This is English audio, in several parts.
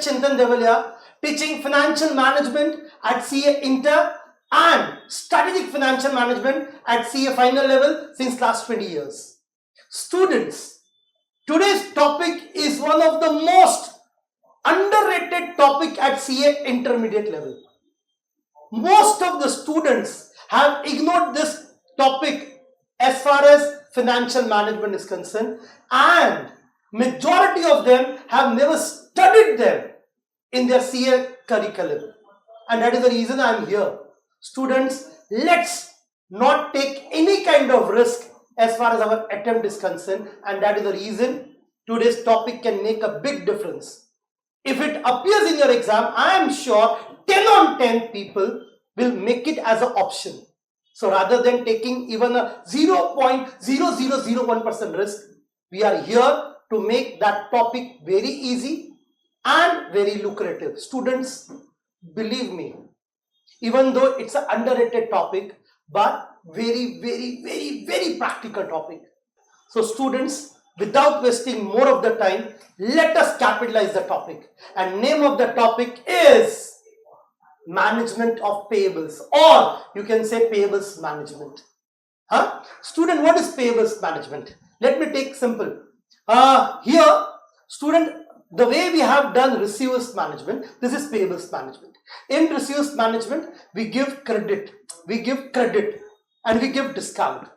Chintan Devalia, teaching financial management at CA Inter and strategic financial management at CA final level since last 20 years. Students, today's topic is one of the most underrated topic at CA intermediate level. Most of the students have ignored this topic as far as financial management is concerned, and majority of them have never studied them in their CA curriculum, and that is the reason I am here. Students, let's not take any kind of risk as far as our attempt is concerned, and that is the reason today's topic can make a big difference. If it appears in your exam, I am sure 10 on 10 people will make it as an option. So rather than taking even a 0.0001% risk, we are here to make that topic very easy and very lucrative. Students, believe me, even though it's an underrated topic, but very practical topic. So students, without wasting more of the time, let us capitalize the topic. And name of the topic is management of payables, or you can say payables management. Student, what is payables management? Let me take simple. Here, student, the way we have done receivers management, this is payables management. In receivers management, we give credit, and we give discount.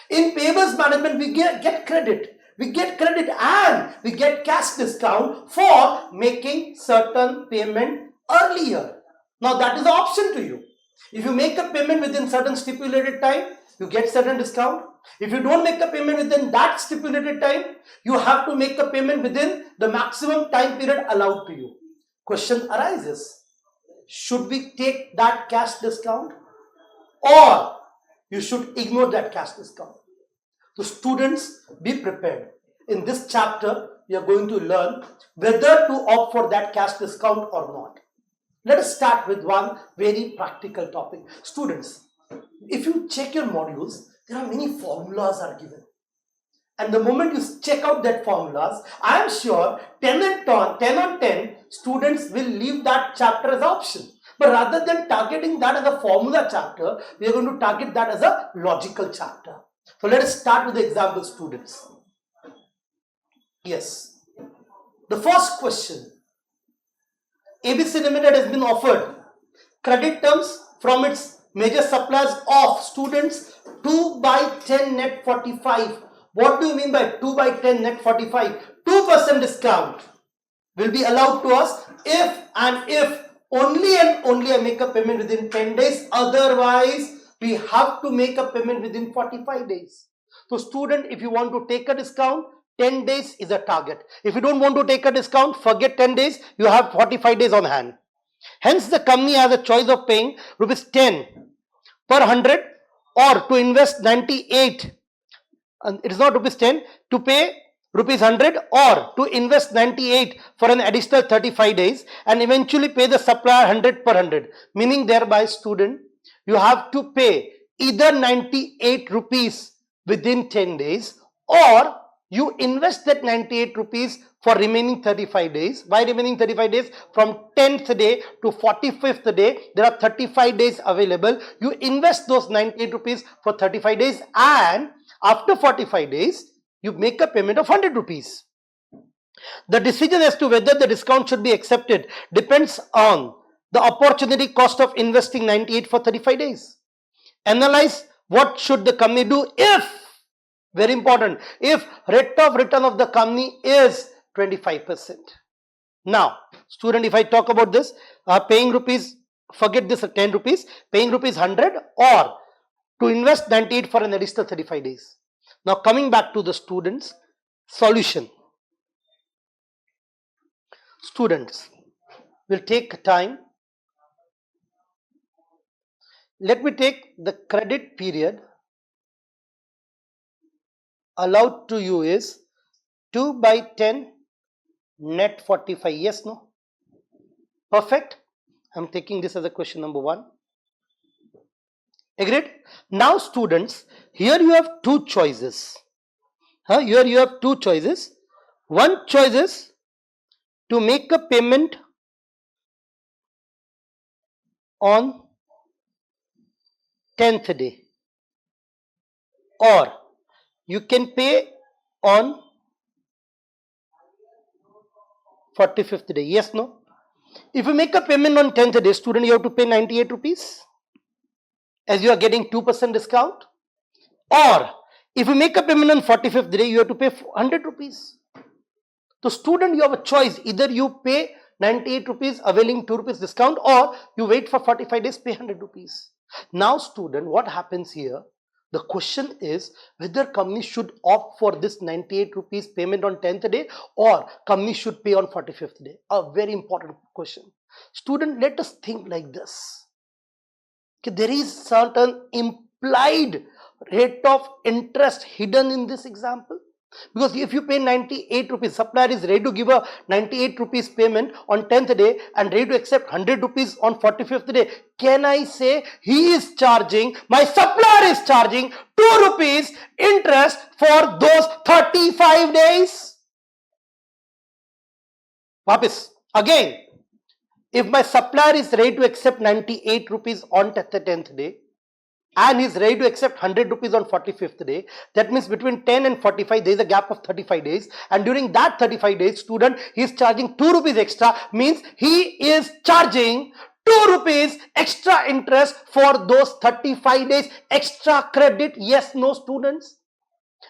In payables management, we get credit. We get credit and we get cash discount for making certain payment earlier. Now that is the option to you. If you make a payment within certain stipulated time, you get certain discount. If you don't make a payment within that stipulated time, you have to make a payment within the maximum time period allowed to you. Question arises, should we take that cash discount, or you should ignore that cash discount? So students, be prepared. In this chapter, we are going to learn whether to opt for that cash discount or not. Let us start with one very practical topic. Students, if you check your modules, there are many formulas are given. And the moment you check out that formulas, I am sure 10 on 10 students will leave that chapter as option. But rather than targeting that as a formula chapter, we are going to target that as a logical chapter. So let us start with the example, students. Yes. The first question. ABC Limited has been offered credit terms from its major suppliers of students 2/10 net 45. What do you mean by 2/10 net 45? 2% discount will be allowed to us if only and only I make a payment within 10 days. Otherwise, we have to make a payment within 45 days. So student, if you want to take a discount, 10 days is a target. If you don't want to take a discount, forget 10 days, you have 45 days on hand. Hence, the company has a choice of paying rupees 10 per 100 or to invest 98. And it is not rupees 10, to pay rupees 100 or to invest 98 for an additional 35 days and eventually pay the supplier 100 per 100. Meaning thereby, student, you have to pay either 98 rupees within 10 days, or you invest that 98 rupees for remaining 35 days. Why remaining 35 days? From 10th day to 45th day, there are 35 days available. You invest those 98 rupees for 35 days, and after 45 days, you make a payment of 100 rupees. The decision as to whether the discount should be accepted depends on the opportunity cost of investing 98 for 35 days. Analyze what should the company do if, very important, if rate of return of the company is 25%. Now, student, if I talk about this, paying rupees, forget this 10 rupees, paying rupees 100 or to invest 98 for an additional 35 days. Now, coming back to the students' solution. Students will take time. Let me take the credit period allowed to you is 2/10 net 45. Yes, no? Perfect. I'm taking this as a question number 1. Agreed? Now students, here you have two choices. Here you have two choices. One choice is to make a payment on 10th day, or you can pay on 45th day. Yes, no? If you make a payment on 10th day, student, you have to pay 98 rupees as you are getting 2% discount. Or if you make a payment on 45th day, you have to pay 100 rupees. So student, you have a choice. Either you pay 98 rupees availing 2 rupees discount, or you wait for 45 days, pay 100 rupees. Now student, what happens here? The question is whether company should opt for this 98 rupees payment on 10th day, or company should pay on 45th day. A very important question. Student, let us think like this. Okay, there is certain implied rate of interest hidden in this example. Because if you pay 98 rupees, supplier is ready to give a 98 rupees payment on 10th day and ready to accept 100 rupees on 45th day. Can I say he is charging, my supplier is charging 2 rupees interest for those 35 days? Wapis, again, if my supplier is ready to accept 98 rupees on the 10th day, and is ready to accept 100 rupees on 45th day, that means between 10 and 45 there is a gap of 35 days, and during that 35 days, student, he is charging 2 rupees extra, means he is charging 2 rupees extra interest for those 35 days extra credit. Yes, no, students?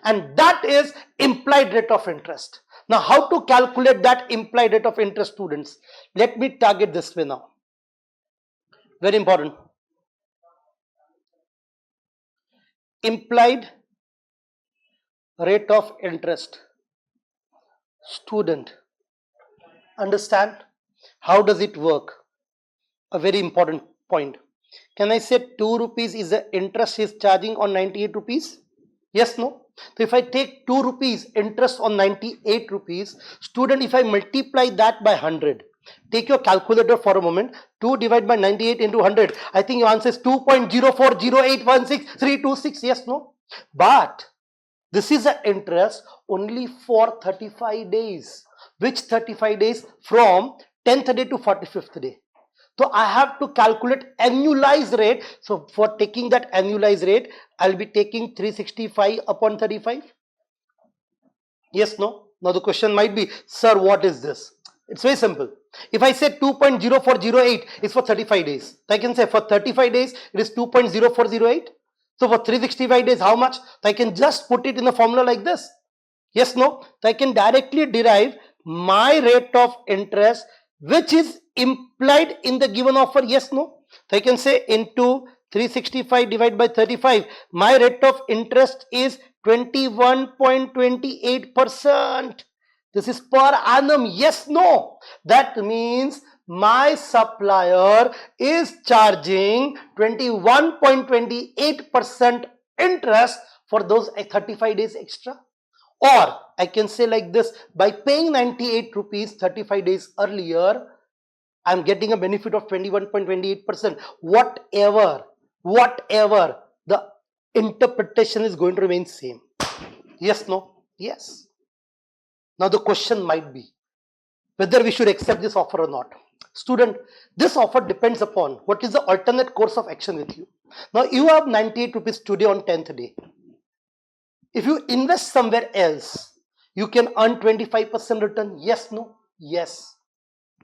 And that is implied rate of interest. Now, how to calculate that implied rate of interest, students? Let me target this way now. Very important. Implied rate of interest. Student, understand how does it work? A very important point. Can I say 2 rupees is the interest he is charging on 98 rupees? Yes, no? So if I take 2 rupees interest on 98 rupees, student, if I multiply that by 100, take your calculator for a moment. 2 divided by 98 into 100. I think your answer is 2.040816,326. Yes, no? But this is the interest only for 35 days. Which 35 days? From 10th day to 45th day. So I have to calculate annualized rate. So for taking that annualized rate, I'll be taking 365 upon 35. Yes, no? Now the question might be, sir, what is this? It's very simple. If I say 2.0408 is for 35 days, I can say for 35 days it is 2.0408. So for 365 days, how much? So I can just put it in a formula like this. Yes, no? So I can directly derive my rate of interest, which is implied in the given offer. Yes, no? So I can say into 365 divided by 35, my rate of interest is 21.28%. This is per annum. Yes, no? That means my supplier is charging 21.28% interest for those 35 days extra. Or I can say like this, by paying 98 rupees 35 days earlier, I'm getting a benefit of 21.28%. Whatever the interpretation is going to remain same. Yes, no? Yes. Now the question might be whether we should accept this offer or not. Student, this offer depends upon what is the alternate course of action with you. Now you have 98 rupees today on 10th day. If you invest somewhere else, you can earn 25% return. Yes, no? Yes.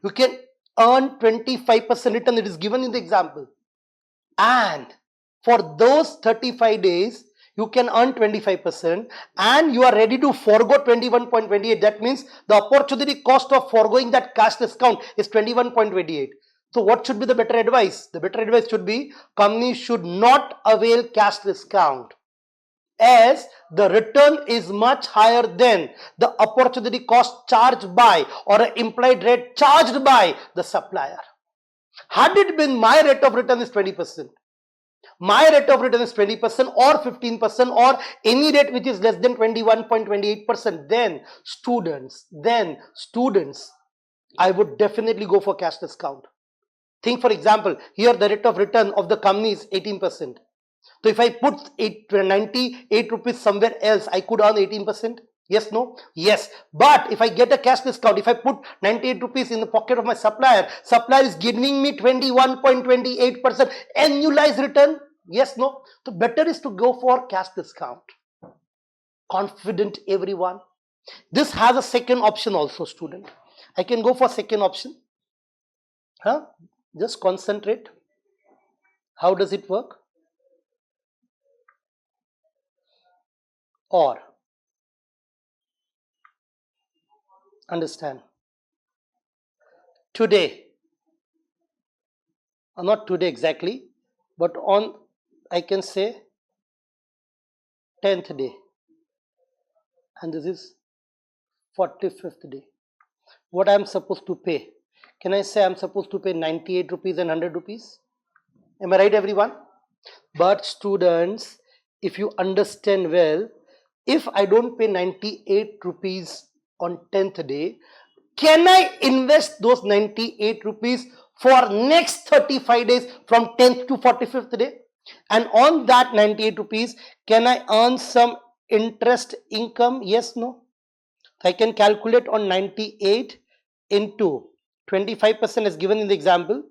You can earn 25% return. It is given in the example. And for those 35 days, you can earn 25% and you are ready to forego 21.28. That means the opportunity cost of foregoing that cash discount is 21.28. So what should be the better advice? The better advice should be companies should not avail cash discount, as the return is much higher than the opportunity cost charged by or an implied rate charged by the supplier. Had it been my rate of return is 20%, my rate of return is 20% or 15% or any rate which is less than 21.28%, then students, I would definitely go for cash discount. Think, for example, here the rate of return of the company is 18%. So if I put 98 rupees somewhere else, I could earn 18%. Yes, no? Yes. But if I get a cash discount, if I put 98 rupees in the pocket of my supplier, supplier is giving me 21.28% annualized return. Yes, no? So better is to go for cash discount. Confident everyone. This has a second option also, student. I can go for second option. Huh? Just concentrate. How does it work? Or understand. Today, not today exactly, but on, I can say, 10th day, and this is 45th day. What I am supposed to pay? Can I say I am supposed to pay 98 rupees and 100 rupees? Am I right, everyone? But students, if you understand well, if I don't pay 98 rupees on 10th day, can I invest those 98 rupees for next 35 days from 10th to 45th day? And on that 98 rupees, can I earn some interest income? Yes, no? So I can calculate on 98 into 25% as given in the example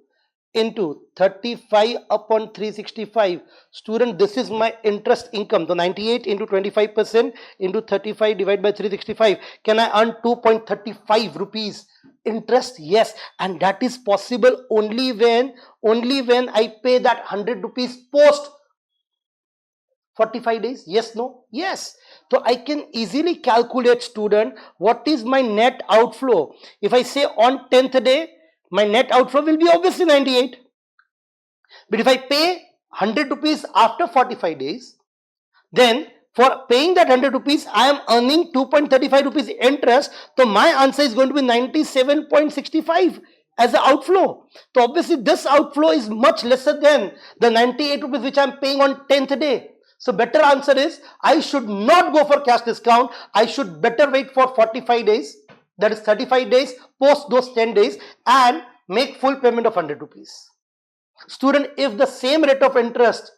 into 35 upon 365. Student, this is my interest income. The 98 into 25% into 35 divided by 365. Can I earn 2.35 rupees interest? Yes. And that is possible only when I pay that 100 rupees post 45 days. Yes, no? Yes. So I can easily calculate, student, what is my net outflow. If I say on 10th day, my net outflow will be obviously 98. But if I pay 100 rupees after 45 days, then for paying that 100 rupees, I am earning 2.35 rupees interest. So my answer is going to be 97.65 as an outflow. So obviously this outflow is much lesser than the 98 rupees which I am paying on 10th day. So better answer is I should not go for cash discount. I should better wait for 45 days. That is 35 days post those 10 days and make full payment of 100 rupees. Student, if the same rate of interest,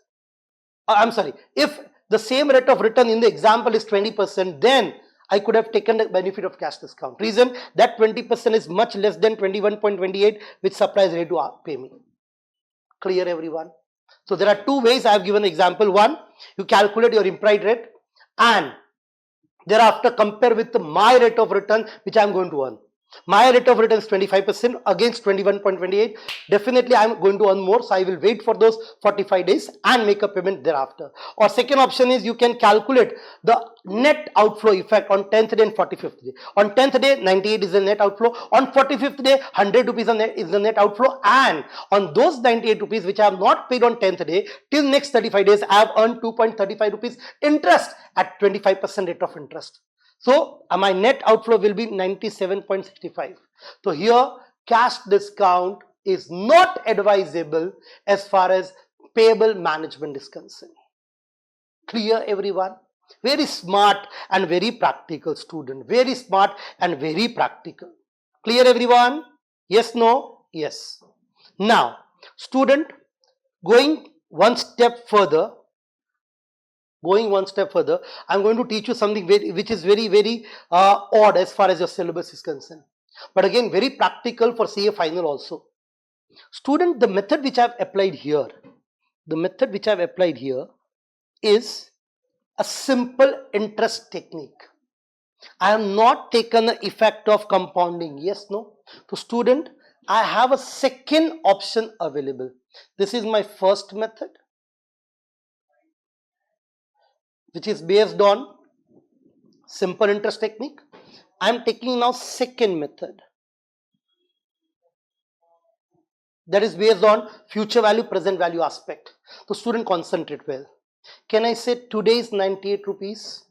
if the same rate of return in the example is 20%, then I could have taken the benefit of cash discount. Reason that 20% is much less than 21.28 which supplier is ready to pay me. Clear, everyone? So there are two ways I have given example. One, you calculate your implied rate and thereafter compare with my rate of return which I am going to earn. My rate of return is 25% against 21.28. Definitely I am going to earn more, so I will wait for those 45 days and make a payment thereafter. Or second option is you can calculate the net outflow effect on 10th day and 45th day. On 10th day 98 is the net outflow, on 45th day 100 rupees is the net outflow, and on those 98 rupees which I have not paid on 10th day till next 35 days I have earned 2.35 rupees interest at 25% rate of interest. So my net outflow will be 97.65. So here cash discount is not advisable as far as payable management is concerned. Clear, everyone? Very smart and very practical, student. Very smart and very practical. Clear, everyone? Yes, no? Yes. Now, student, going one step further, I'm going to teach you something which is very odd as far as your syllabus is concerned, but again very practical for CA final also. Student, the method which I have applied here is a simple interest technique. I have not taken the effect of compounding. Yes, no? So student, I have a second option available. This is my first method, which is based on simple interest technique. I am taking now second method, that is based on future value, present value aspect. So student, concentrate well. Can I say today's 98 rupees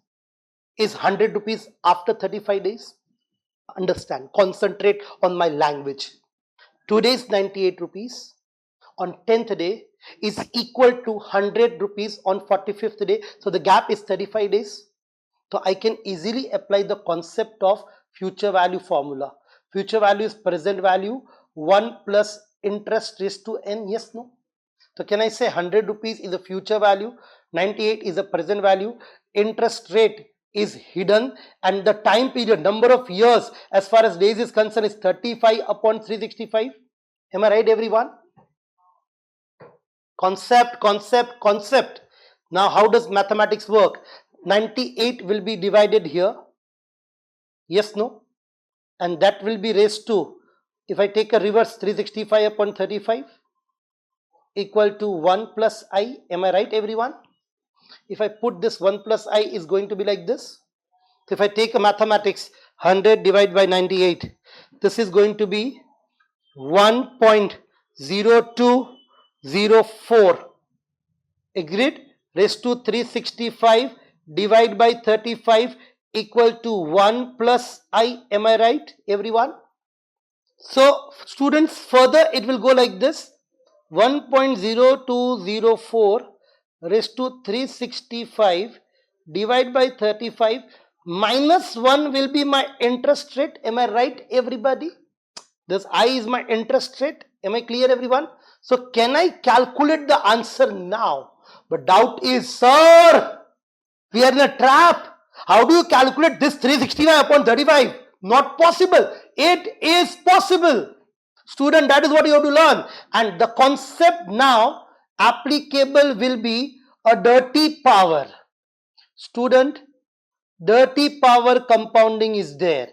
is 100 rupees after 35 days? Understand, concentrate on my language. Today's 98 rupees on 10th day is equal to 100 rupees on 45th day. So the gap is 35 days. So I can easily apply the concept of future value formula. Future value is present value 1 plus interest raised to n. Yes, no? So can I say 100 rupees is a future value, 98 is a present value, interest rate is hidden, and the time period, number of years as far as days is concerned, is 35 upon 365. Am I right, everyone? Concept. Now, how does mathematics work? 98 will be divided here. Yes, no? And that will be raised to, if I take a reverse, 365 upon 35 equal to 1 plus I. Am I right, everyone? If I put this 1 plus I is going to be like this. If I take a mathematics, 100 divided by 98, this is going to be 1.0204. Agreed? Raised to 365 divided by 35 equal to 1 plus I. Am I right, everyone? So, students, further it will go like this. 1.0204 raised to 365 divided by 35 minus 1 will be my interest rate. Am I right, everybody? This I is my interest rate. Am I clear, everyone? So, can I calculate the answer now? But doubt is, sir, we are in a trap. How do you calculate this 365 upon 35? Not possible. It is possible. Student, that is what you have to learn. And the concept now applicable will be a dirty power. Student, dirty power compounding is there.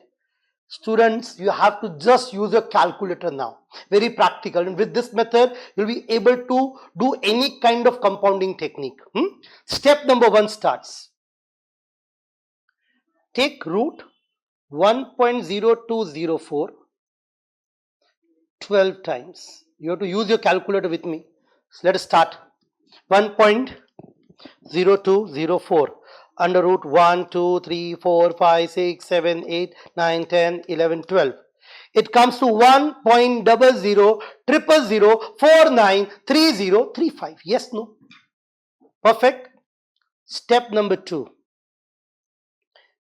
Students, you have to just use your calculator now. Very practical. And with this method, you'll be able to do any kind of compounding technique. Step number 1 starts. Take root 1.0204 12 times. You have to use your calculator with me. So let us start. 1.0204 under root 1, 2, 3, 4, 5, 6, 7, 8, 9, 10, 11, 12. It comes to 1.0000493035. Yes, no? Perfect. Step number 2.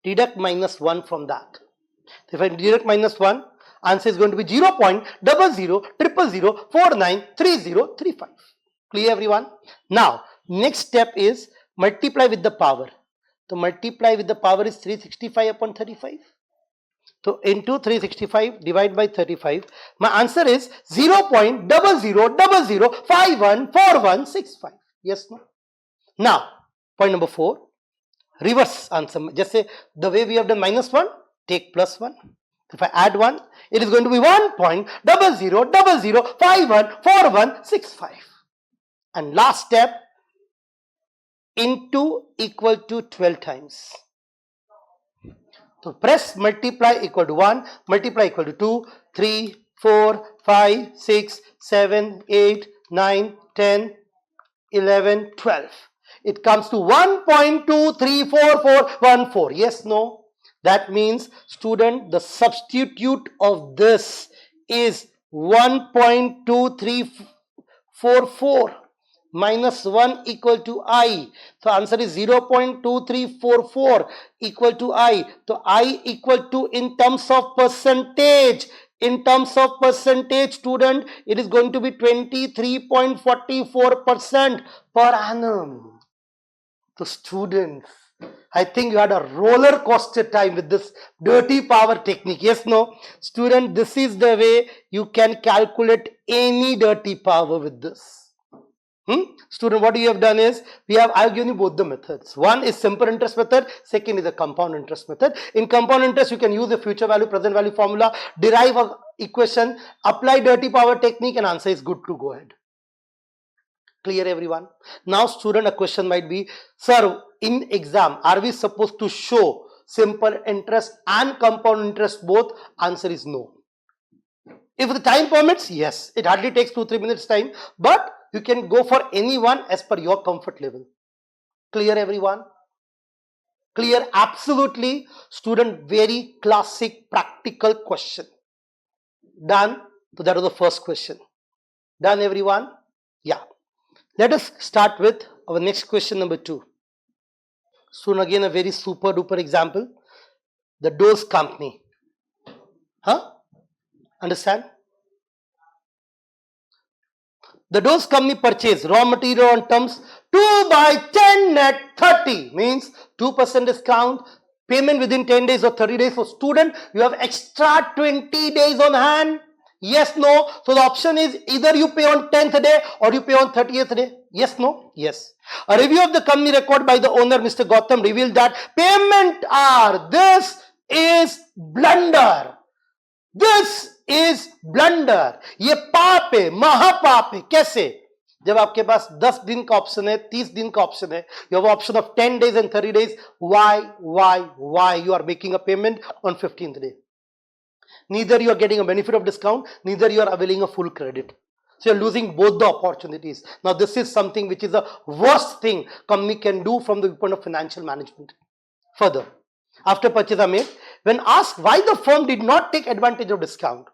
Deduct minus 1 from that. If I deduct minus 1, answer is going to be 0.0000493035. Clear, everyone? Now, next step is multiply with the power. So, multiply with the power is 365 upon 35. So, into 365 divided by 35. My answer is 0.0000514165. Yes, no? Now, point number 4. Reverse answer. Just say the way we have done minus 1, take plus 1. If I add 1, it is going to be 1.0000514165. And last step, into equal to 12 times. So press multiply equal to 1, multiply equal to 2, 3, 4, 5, 6, 7, 8, 9, 10, 11, 12. It comes to 1.234414. Yes, no? That means, student, the substitute of this is 1.2344 minus 1 equal to I. So answer is 0.2344 equal to I. So I equal to, in terms of percentage, student, it is going to be 23.44% per annum. So students, I think you had a roller coaster time with this dirty power technique. Yes, no? Student, this is the way you can calculate any dirty power with this. Student, what you have done is, I have given you both the methods. One is simple interest method, second is a compound interest method. In compound interest, you can use the future value, present value formula, derive an equation, apply dirty power technique, and answer is good to go ahead. Clear, everyone? Now, student, a question might be, sir, in exam, are we supposed to show simple interest and compound interest both? Answer is no. If the time permits, yes, it hardly takes 2-3 minutes time, but you can go for any one as per your comfort level. Clear, everyone? Clear, absolutely. Student, very classic practical question. Done? So that was the first question. Done, everyone? Yeah. Let us start with our next question, number 2. Soon again, a very super duper example. The Doors company. Understand? The Doors company purchased raw material on terms 2 by 10 net 30, means 2% discount, payment within 10 days or 30 days. For student, you have extra 20 days on hand. Yes, no. So the option is either you pay on 10th day or you pay on 30th day. Yes, no? Yes. A review of the company record by the owner, Mr. Gautam, revealed that payment are, this is blunder. This is blunder. ये पाप है, महापाप है. कैसे? जब आपके पास 10 दिन का ऑप्शन है, 30 दिन का ऑप्शन है, you have option of 10 days and 30 days. Why you are making a payment on 15th day? Neither you are getting a benefit of discount, neither you are availing a full credit. So you're losing both the opportunities. Now this is something which is the worst thing company can do from the viewpoint of financial management. Further, after purchase are made, when asked why the firm did not take advantage of discount,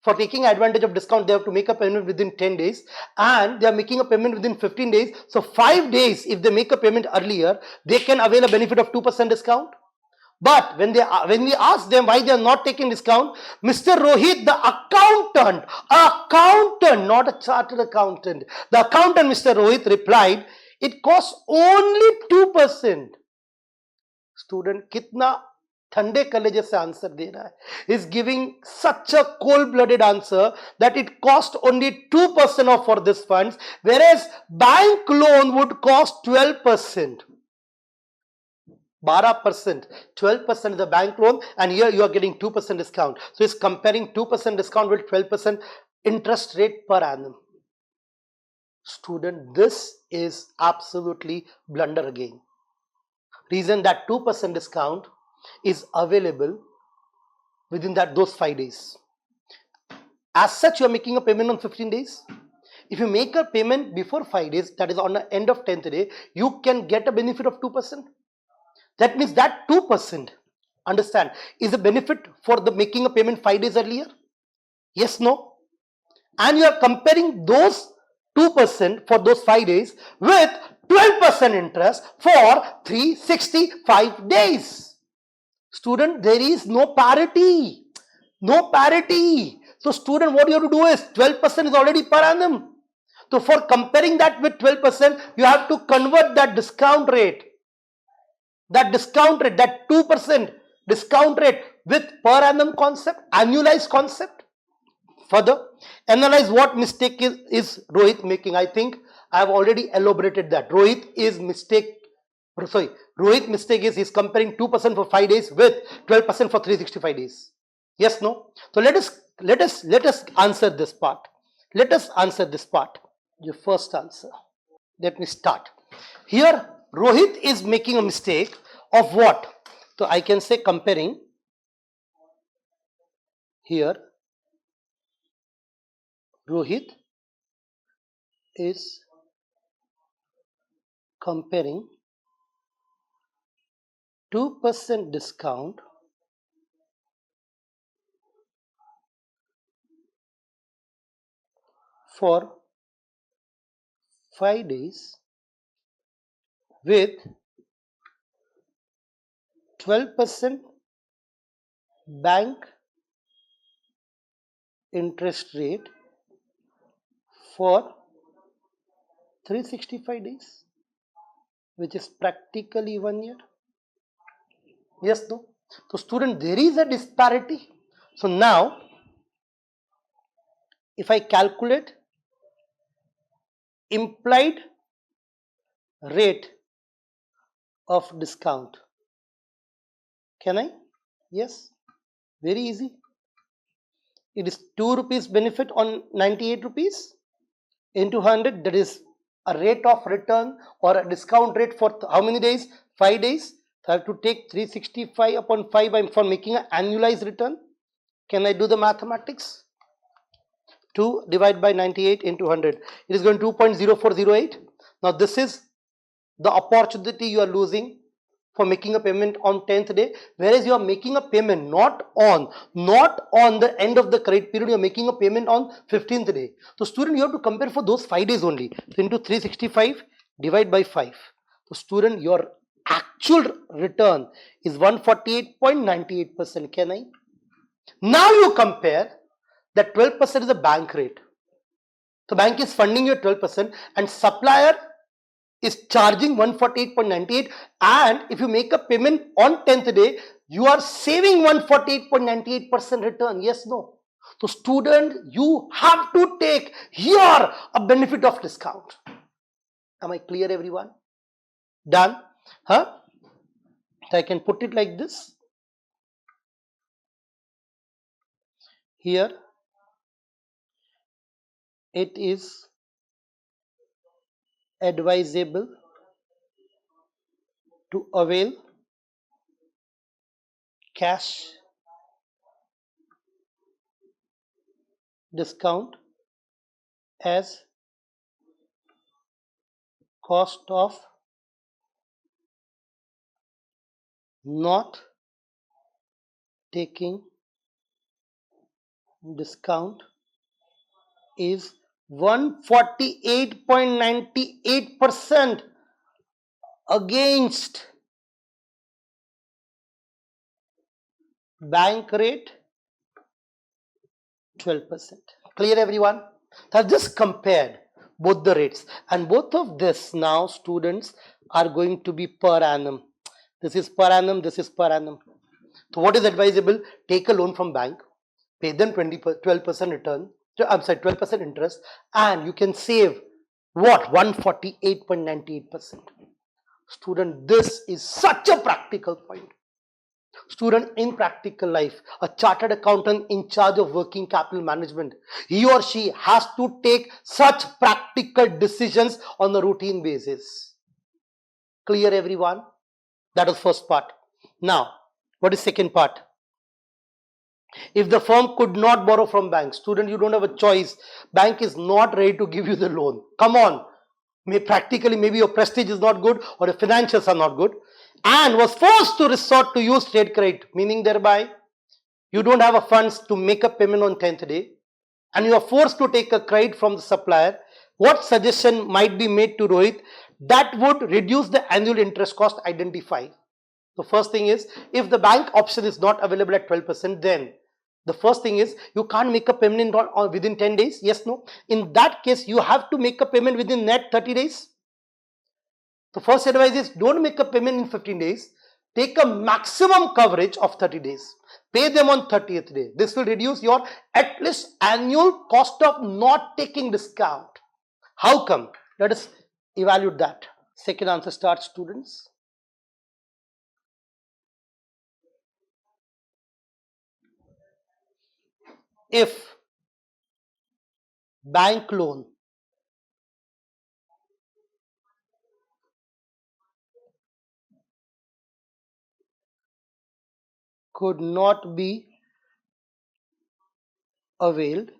for taking advantage of discount, they have to make a payment within 10 days and they are making a payment within 15 days. So 5 days, if they make a payment earlier, they can avail a benefit of 2% discount. But when we ask them why they are not taking discount, Mr. Rohit, the accountant, not a chartered accountant, the accountant, Mr. Rohit, replied, it costs only 2%. Student, kitna ठंडे कलेजे से answer दे रहा है, is giving such a cold-blooded answer that it cost only 2% for this funds, whereas bank loan would cost 12%. 12%, 12% is the bank loan, and here you are getting 2% discount. So it's comparing 2% discount with 12% interest rate per annum. Student, this is absolutely blunder again. Reason that 2% discount is available within those 5 days. As such, you are making a payment on 15 days. If you make a payment before 5 days, that is on the end of 10th day, you can get a benefit of 2%. That means that 2%, understand, is a benefit for the making a payment 5 days earlier. Yes, no? And you are comparing those 2% for those 5 days with 12% interest for 365 days. Student, there is no parity. No parity. So student, what you have to do is 12% is already per annum. So for comparing that with 12%, you have to convert that discount rate. That 2% discount rate with per annum concept, annualized concept. Further, analyze what mistake is Rohit making. I think I have already elaborated that. Rohit's mistake is he's comparing 2% for 5 days with 12% for 365 days. Yes, no? So let us answer this part. Let us answer this part. Your first answer. Let me start. Here, Rohit is making a mistake of what? So I can say comparing. Here, Rohit is comparing 2% discount for 5 days with 12% bank interest rate for 365 days, which is practically 1 year. Yes, no? So student, there is a disparity. So now, if I calculate implied rate of discount, can I? Yes, very easy. It is 2 rupees benefit on 98 rupees into 100, that is a rate of return or a discount rate for how many days? 5 days. So I have to take 365 upon 5 for making an annualized return. Can I do the mathematics? 2 divided by 98 into 100. It is going 2.0408. Now this is the opportunity you are losing for making a payment on 10th day, whereas you are making a payment not on the end of the credit period, you are making a payment on 15th day. So student, you have to compare for those 5 days only. So into 365 divide by 5. So student, your actual return is 148.98%. Can I? Now you compare that 12% is the bank rate. The bank is funding you 12% and supplier is charging 148.98, and if you make a payment on 10th day, you are saving 148.98% return. Yes, no? So student, you have to take here a benefit of discount. Am I clear, everyone? Done? Huh? So I can put it like this. Here it is advisable to avail cash discount as cost of not taking discount is 148.98% against bank rate 12%. Clear, everyone? I've just compared both the rates, and both of this now students are going to be per annum. This is per annum, this is per annum. So what is advisable? Take a loan from bank, pay them 12% return, I'm sorry, 12% interest, and you can save what? 148.98%. Student, this is such a practical point. Student, in practical life, a chartered accountant in charge of working capital management, he or she has to take such practical decisions on a routine basis. Clear, everyone? That is first part. Now, what is second part? If the firm could not borrow from bank, student, you don't have a choice. Bank is not ready to give you the loan. Come on. Practically, maybe your prestige is not good or the financials are not good, and was forced to resort to use trade credit, meaning thereby you don't have a funds to make a payment on 10th day, and you are forced to take a credit from the supplier. What suggestion might be made to Rohit that would reduce the annual interest cost? Identify. The first thing is, if the bank option is not available at 12%, then the first thing is you can't make a payment within 10 days. Yes, no? In that case, you have to make a payment within net 30 days. The first advice is don't make a payment in 15 days. Take a maximum coverage of 30 days. Pay them on 30th day. This will reduce your at least annual cost of not taking discount. How come? Let us evaluate that. Second answer starts, students. If bank loan could not be availed,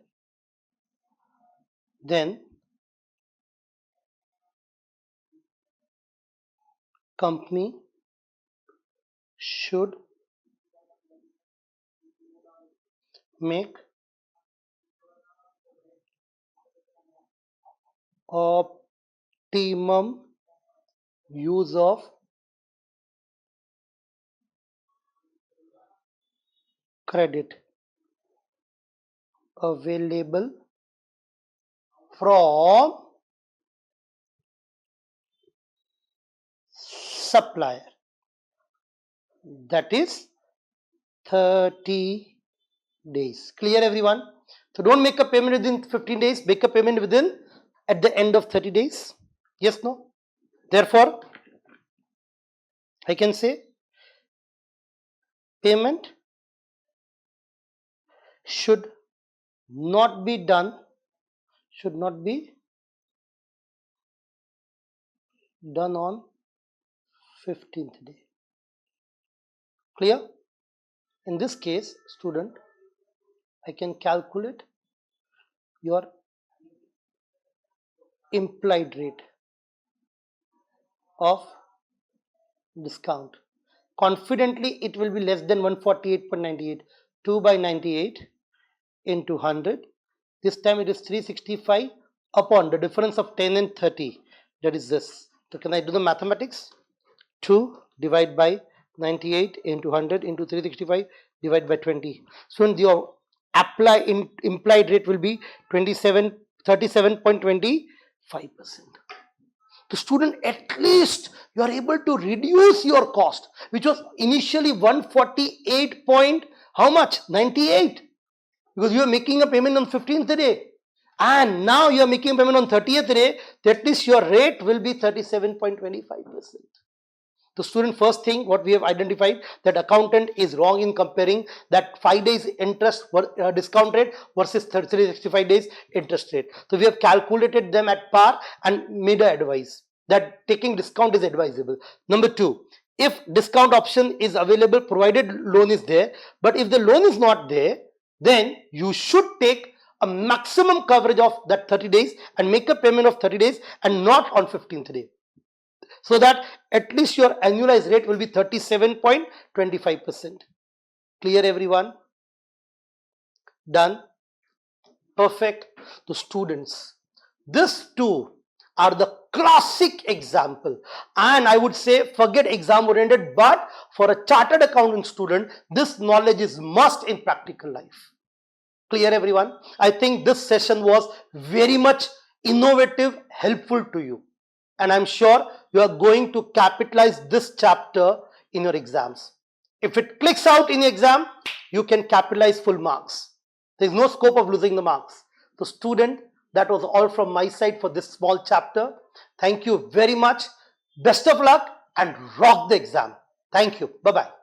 then company should make optimum use of credit available from supplier, that is 30 days. Clear, everyone? So don't make a payment within 15 days, make a payment within at the end of 30 days. Yes, no? Therefore, I can say payment should not be done on 15th day. Clear? In this case, student, I can calculate your implied rate of discount. Confidently, it will be less than 148.98. 2 by 98 into 100. This time it is 365 upon the difference of 10 and 30. That is this. So can I do the mathematics? 2 divided by 98 into 100 into 365 divided by 20. So your implied rate will be 37.25%. The student, at least you are able to reduce your cost, which was initially 148 point, how much? 98. Because you are making a payment on 15th day. And now you are making a payment on 30th day, at least your rate will be 37.25%. The student, first thing what we have identified, that accountant is wrong in comparing that 5 days interest discount rate versus 365 days interest rate. So we have calculated them at par and made a advice that taking discount is advisable. Number 2, if discount option is available provided loan is there, but if the loan is not there, then you should take a maximum coverage of that 30 days and make a payment of 30 days and not on 15th day, so that at least your annualized rate will be 37.25%. Clear, everyone? Done? Perfect. The students, this two are the classic example, and I would say forget exam oriented, but for a chartered accountant student, this knowledge is must in practical life. Clear, everyone? I think this session was very much innovative, helpful to you, and I'm sure you are going to capitalize this chapter in your exams. If it clicks out in the exam, you can capitalize full marks. There is no scope of losing the marks. So student, that was all from my side for this small chapter. Thank you very much. Best of luck and rock the exam. Thank you. Bye-bye.